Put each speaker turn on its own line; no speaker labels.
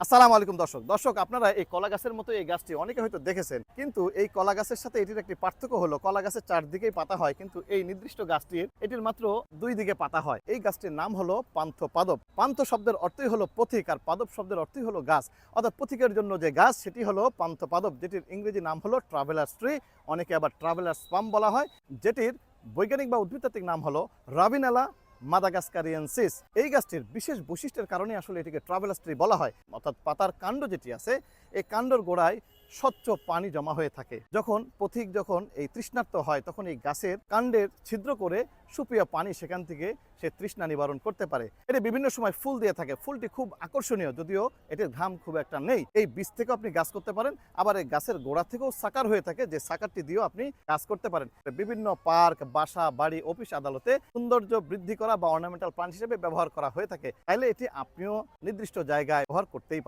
আসসালামু আলাইকুম দর্শক আপনারা এই কলা গাছের মতো এই গাছটি অনেকে হয়তো দেখেছেন, কিন্তু এই কলা গাছের সাথে এটির একটি পার্থক্য হলো কলা গাছের চারদিকেই পাতা হয়, কিন্তু এই নির্দিষ্ট গাছটির এটির মাত্র দুই দিকে পাতা হয়। এই গাছটির নাম হলো পান্থ পাদপ। পান্থ শব্দের অর্থই হলো পথিক, আর পাদপ শব্দের অর্থই হলো গাছ, অর্থাৎ পথিকের জন্য যে গাছ সেটি হলো পান্থ পাদপ, যেটির ইংরেজি নাম হলো ট্রাভেলার্স ট্রি, অনেকে আবার ট্রাভেলার্স পাম বলা হয়, যেটির বৈজ্ঞানিক বা উদ্ভিদতাত্ত্বিক নাম হলো রাবিনালা মাদাগাস্কারিয়েন্সিস। এই গাছটির বিশেষ বৈশিষ্ট্যের কারণে আসলে এটিকে ট্রাভেলার্স ট্রি বলা হয়, অর্থাৎ পাতার কাণ্ড যেটি আছে এই কাণ্ডর গোড়ায় স্বচ্ছ পানি জমা হয়ে থাকে। পথিক যখন এই তৃষ্ণার্ত হয় তখন এই গাছের কাণ্ডের ছিদ্র করে সুপ্রিয় পানি সেখান থেকে সে তৃষ্ণা নিবারণ করতে পারে। এটি বিভিন্ন সময় ফুল দিয়ে থাকে, ফুলটি খুব আকর্ষণীয়, যদিও এটির ঘাম খুব একটা নেই। এই বীজ থেকেও আপনি গাছ করতে পারেন, আবার এই গাছের গোড়া থেকেও সাকার হয়ে থাকে, যে সাকারটি দিয়েও আপনি গাছ করতে পারেন। বিভিন্ন পার্ক, বাসা, বাড়ি, অফিস, আদালতে সৌন্দর্য বৃদ্ধি করা বা অর্নামেন্টাল প্লান্ট হিসেবে ব্যবহার করা হয়ে থাকে। তাইলে এটি আপনিও নির্দিষ্ট জায়গায় ব্যবহার করতেই পারেন।